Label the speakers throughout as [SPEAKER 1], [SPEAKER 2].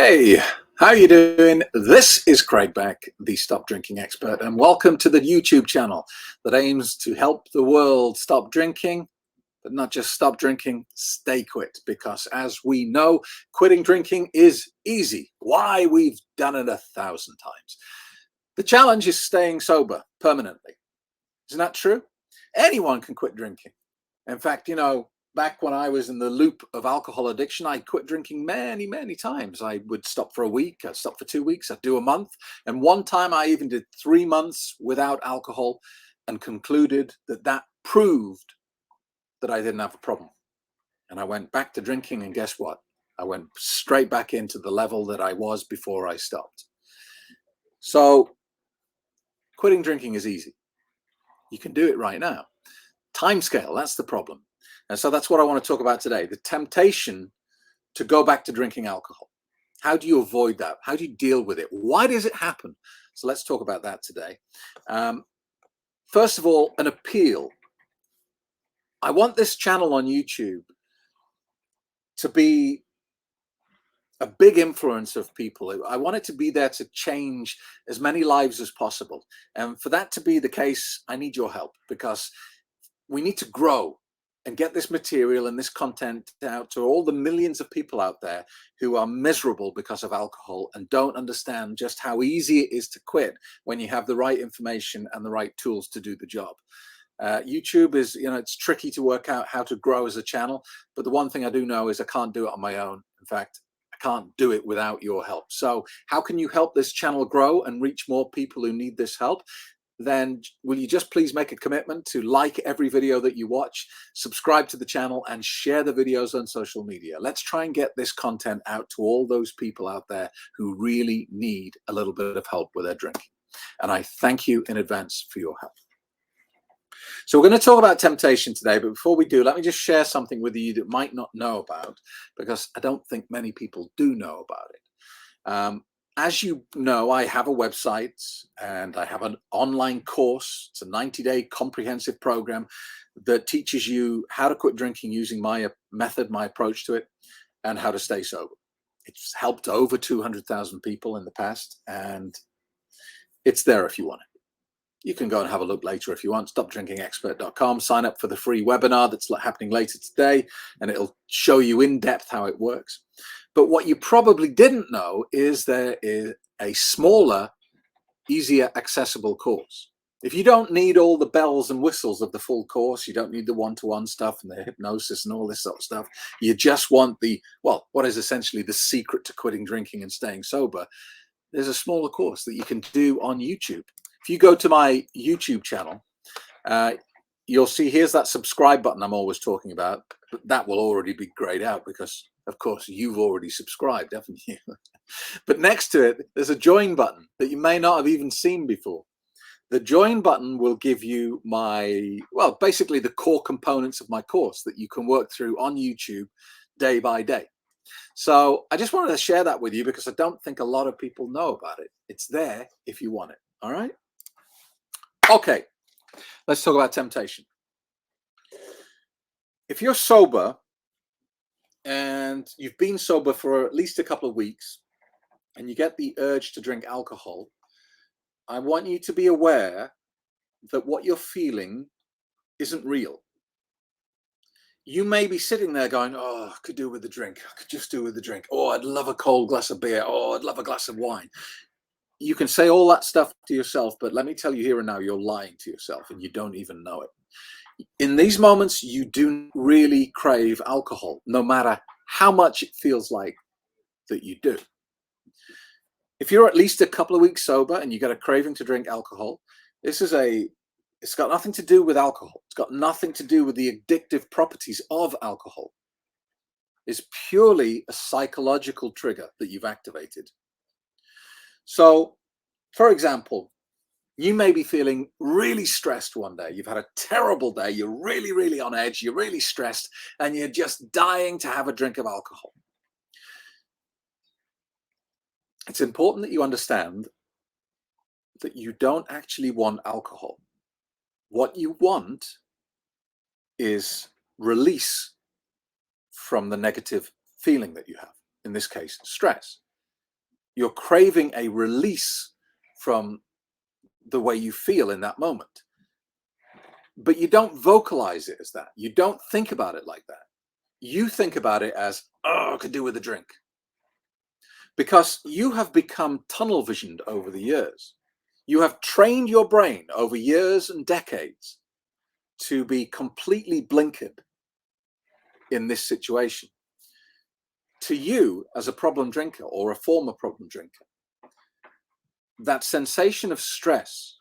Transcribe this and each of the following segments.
[SPEAKER 1] Hey, how you doing? This is Craig Beck, the Stop Drinking Expert, and welcome to the YouTube channel that aims to help the world stop drinking, but not just stop drinking, stay quit. Because as we know, quitting drinking is easy. Why? We've done it 1,000 times. The challenge is staying sober permanently. Isn't that true? Anyone can quit drinking. In fact, back when I was in the loop of alcohol addiction, I quit drinking many, many times. I would stop for a week, I'd stop for 2 weeks, I'd do a month. And one time I even did 3 months without alcohol and concluded that that proved that I didn't have a problem. And I went back to drinking, and guess what? I went straight back into the level that I was before I stopped. So quitting drinking is easy. You can do it right now. Timescale, that's the problem. And so that's what I want to talk about today, the temptation to go back to drinking alcohol. How do you avoid that? How do you deal with it? Why does it happen? So let's talk about that today. First of all, an appeal. I want this channel on YouTube to be a big influence of people. I want it to be there to change as many lives as possible. And for that to be the case, I need your help, because we need to grow and get this material and this content out to all the millions of people out there who are miserable because of alcohol and don't understand just how easy it is to quit when you have the right information and the right tools to do the job. YouTube is, it's tricky to work out how to grow as a channel, but the one thing I do know is I can't do it on my own. In fact, I can't do it without your help. So how can you help this channel grow and reach more people who need this help? Then will you just please make a commitment to like every video that you watch, subscribe to the channel, and share the videos on social media. Let's try and get this content out to all those people out there who really need a little bit of help with their drinking. And I thank you in advance for your help. So we're going to talk about temptation today, but before we do, let me just share something with you that might not know about, because I don't think many people do know about it. As you know, I have a website and I have an online course. It's a 90-day comprehensive program that teaches you how to quit drinking using my method, my approach to it, and how to stay sober. It's helped over 200,000 people in the past, and it's there if you want it. You can go and have a look later if you want. StopDrinkingExpert.com. Sign up for the free webinar that's happening later today, and it'll show you in depth how it works. But what you probably didn't know is there is a smaller, easier, accessible course. If you don't need all the bells and whistles of the full course, you don't need the one-to-one stuff and the hypnosis and all this sort of stuff. You just want what is essentially the secret to quitting drinking and staying sober. There's a smaller course that you can do on YouTube. If you go to my YouTube channel, you'll see here's that subscribe button I'm always talking about. But that will already be grayed out because, of course, you've already subscribed, haven't you? But next to it, there's a join button that you may not have even seen before. The join button will give you basically the core components of my course that you can work through on YouTube day by day. So I just wanted to share that with you because I don't think a lot of people know about it. It's there if you want it. All right. Okay. Let's talk about temptation. If you're sober and you've been sober for at least a couple of weeks and you get the urge to drink alcohol, I want you to be aware that what you're feeling isn't real. You may be sitting there going, oh, I could do with the drink. I could just do with the drink. Oh, I'd love a cold glass of beer. Oh, I'd love a glass of wine. You can say all that stuff to yourself, but let me tell you here and now, you're lying to yourself and you don't even know it. In these moments, you do really crave alcohol, no matter how much it feels like that you do. If you're at least a couple of weeks sober and you get a craving to drink alcohol, it's got nothing to do with alcohol. It's got nothing to do with the addictive properties of alcohol. It's purely a psychological trigger that you've activated. So, for example, you may be feeling really stressed one day. You've had a terrible day. You're really, really on edge. You're really stressed, and you're just dying to have a drink of alcohol. It's important that you understand that you don't actually want alcohol. What you want is release from the negative feeling that you have, in this case, stress. You're craving a release from the way you feel in that moment. But you don't vocalize it as that. You don't think about it like that. You think about it as, oh, I could do with a drink. Because you have become tunnel visioned over the years. You have trained your brain over years and decades to be completely blinkered in this situation. To you, as a problem drinker or a former problem drinker, that sensation of stress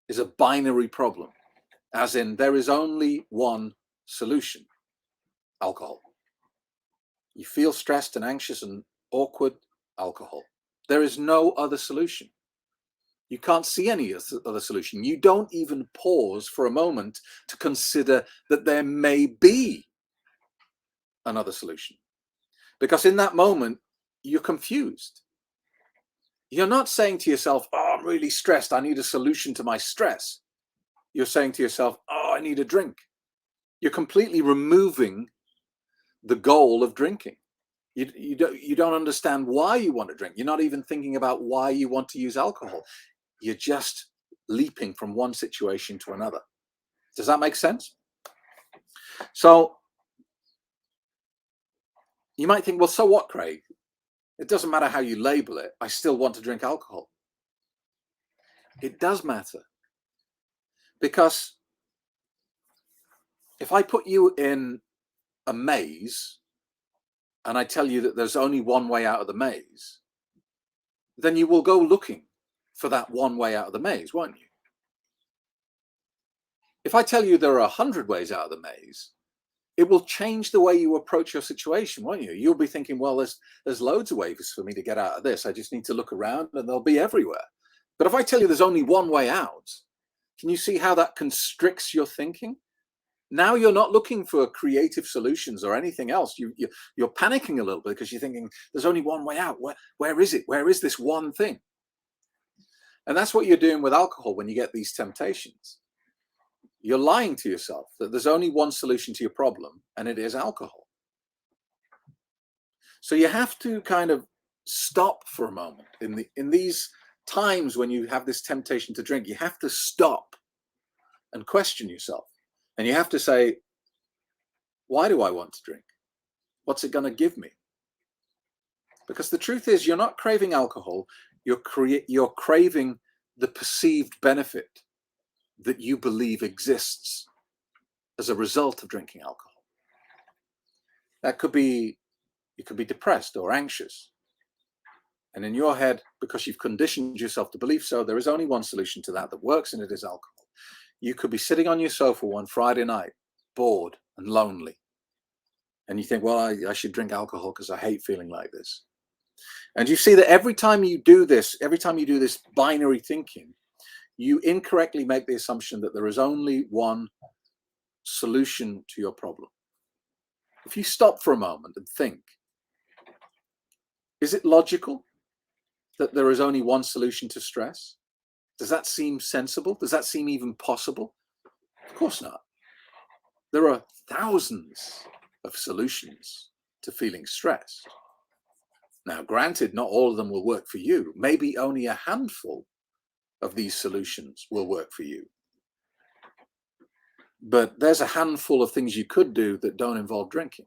[SPEAKER 1] is a binary problem, as in there is only one solution: alcohol. You feel stressed and anxious and awkward, alcohol. There is no other solution. You can't see any other solution. You don't even pause for a moment to consider that there may be another solution. Because in that moment, you're confused. You're not saying to yourself, oh, I'm really stressed, I need a solution to my stress. You're saying to yourself, oh, I need a drink. You're completely removing the goal of drinking. You don't understand why you want to drink. You're not even thinking about why you want to use alcohol. You're just leaping from one situation to another. Does that make sense? So you might think, well, so what, Craig? It doesn't matter how you label it. I still want to drink alcohol. It does matter. Because if I put you in a maze and I tell you that there's only one way out of the maze, then you will go looking for that one way out of the maze, won't you? If I tell you there are 100 ways out of the maze, it will change the way you approach your situation, won't you? You'll be thinking, well, there's loads of ways for me to get out of this. I just need to look around and they'll be everywhere. But if I tell you there's only one way out, can you see how that constricts your thinking? Now you're not looking for creative solutions or anything else. You're panicking a little bit because you're thinking there's only one way out. Where is it? Where is this one thing? And that's what you're doing with alcohol when you get these temptations. You're lying to yourself that there's only one solution to your problem, and it is alcohol. So you have to kind of stop for a moment in these times when you have this temptation to drink. You have to stop and question yourself. And you have to say, why do I want to drink? What's it going to give me? Because the truth is, you're not craving alcohol. You're craving the perceived benefit that you believe exists as a result of drinking alcohol. That could be, you could be depressed or anxious. And in your head, because you've conditioned yourself to believe so, there is only one solution to that works, and it is alcohol. You could be sitting on your sofa one Friday night, bored and lonely. And you think, well, I should drink alcohol because I hate feeling like this. And you see that every time you do this binary thinking, you incorrectly make the assumption that there is only one solution to your problem. If you stop for a moment and think, is it logical that there is only one solution to stress? Does that seem sensible? Does that seem even possible? Of course not. There are thousands of solutions to feeling stressed. Now, granted, not all of them will work for you. Maybe only a handful of these solutions will work for you. But there's a handful of things you could do that don't involve drinking.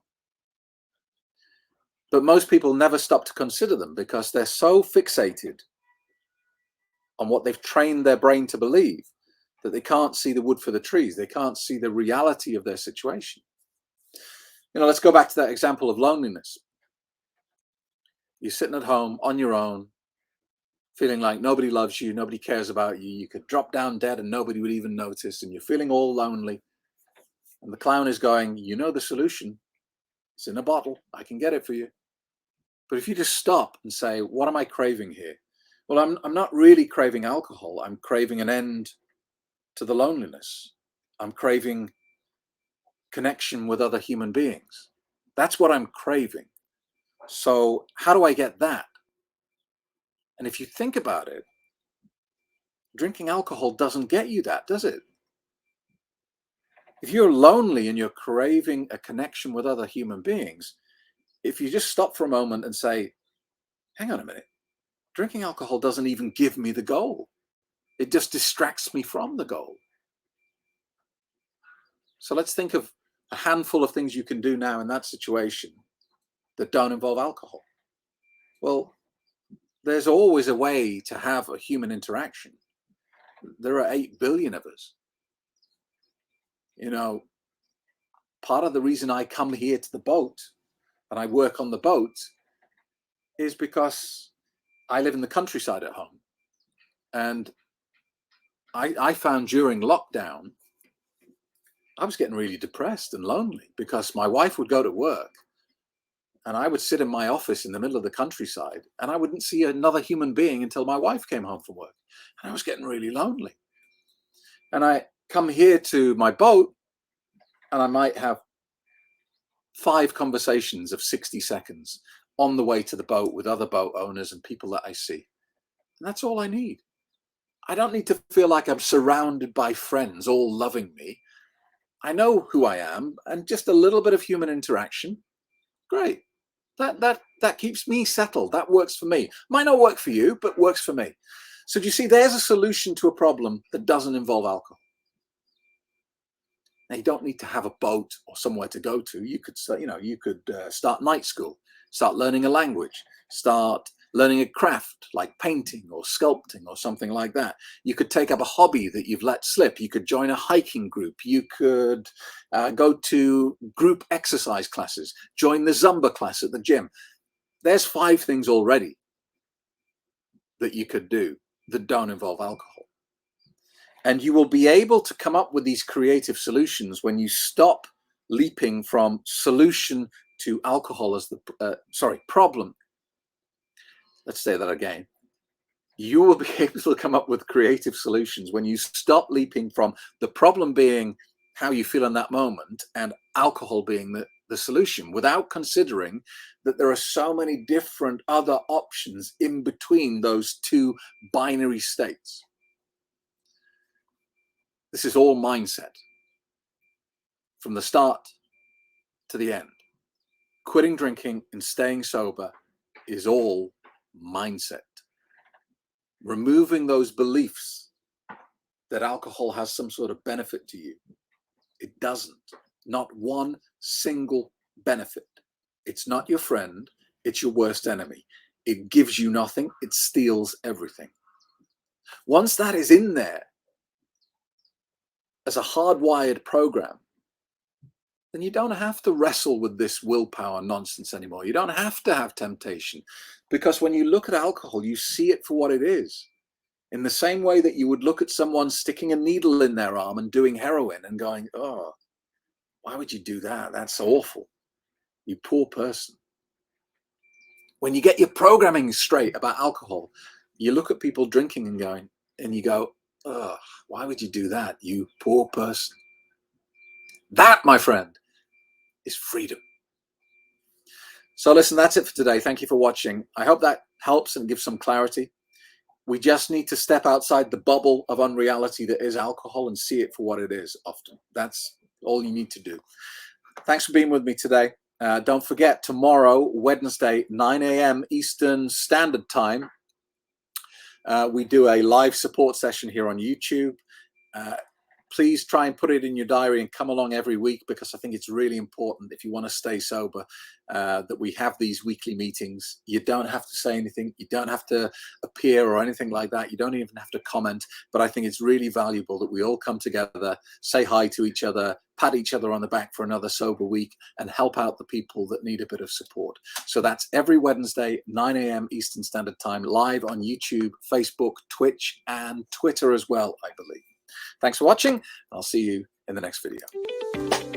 [SPEAKER 1] But most people never stop to consider them because they're so fixated on what they've trained their brain to believe that they can't see the wood for the trees. They can't see the reality of their situation. Let's go back to that example of loneliness. You're sitting at home on your own, feeling like nobody loves you, nobody cares about you. You could drop down dead and nobody would even notice, and you're feeling all lonely. And the clown is going, you know the solution. It's in a bottle. I can get it for you. But if you just stop and say, what am I craving here? Well, I'm not really craving alcohol. I'm craving an end to the loneliness. I'm craving connection with other human beings. That's what I'm craving. So how do I get that? And if you think about it, drinking alcohol doesn't get you that, does it? If you're lonely and you're craving a connection with other human beings, if you just stop for a moment and say, hang on a minute, Drinking alcohol doesn't even give me the goal. It just distracts me from the goal. So let's think of a handful of things you can do now in that situation that don't involve alcohol. Well, there's always a way to have a human interaction. There are 8 billion of us. You know, part of the reason I come here to the boat and I work on the boat is because I live in the countryside at home. And I found during lockdown, I was getting really depressed and lonely because my wife would go to work and I would sit in my office in the middle of the countryside and I wouldn't see another human being until my wife came home from work. And I was getting really lonely. And I come here to my boat and I might have 5 conversations of 60 seconds on the way to the boat with other boat owners and people that I see. And that's all I need. I don't need to feel like I'm surrounded by friends all loving me. I know who I am, and just a little bit of human interaction. Great. That keeps me settled. That works for me. Might not work for you, but works for me. So do you see, there's a solution to a problem that doesn't involve alcohol. Now, you don't need to have a boat or somewhere to go to. You could, start night school, start learning a language, start learning a craft like painting or sculpting or something like that. You could take up a hobby that you've let slip. You could join a hiking group. You could go to group exercise classes, join the Zumba class at the gym. There's 5 things already that you could do that don't involve alcohol. And you will be able to come up with these creative solutions when you stop leaping from solution to alcohol as the problem. Let's say that again. You will be able to come up with creative solutions when you stop leaping from the problem being how you feel in that moment and alcohol being the solution, without considering that there are so many different other options in between those 2 binary states. This is all mindset from the start to the end. Quitting drinking and staying sober is all mindset. Removing those beliefs that alcohol has some sort of benefit to you. It doesn't. Not one single benefit. It's not your friend. It's your worst enemy. It gives you nothing. It steals everything. Once that is in there as a hardwired program, then you don't have to wrestle with this willpower nonsense anymore. You don't have to have temptation, because when you look at alcohol, you see it for what it is. In the same way that you would look at someone sticking a needle in their arm and doing heroin and going, oh, why would you do that? That's awful. You poor person. When you get your programming straight about alcohol, you look at people drinking and you go, oh, why would you do that? You poor person. That, my friend, is freedom. So listen, that's it for today. Thank you for watching. I hope that helps and gives some clarity. We just need to step outside the bubble of unreality that is alcohol and see it for what it is often. That's all you need to do. Thanks for being with me today. Don't forget, tomorrow, Wednesday, 9 a.m. Eastern Standard Time, we do a live support session here on YouTube. Please try and put it in your diary and come along every week, because I think it's really important, if you want to stay sober, that we have these weekly meetings. You don't have to say anything. You don't have to appear or anything like that. You don't even have to comment. But I think it's really valuable that we all come together, say hi to each other, pat each other on the back for another sober week, and help out the people that need a bit of support. So that's every Wednesday, 9 a.m. Eastern Standard Time, live on YouTube, Facebook, Twitch, and Twitter as well, I believe. Thanks for watching. I'll see you in the next video.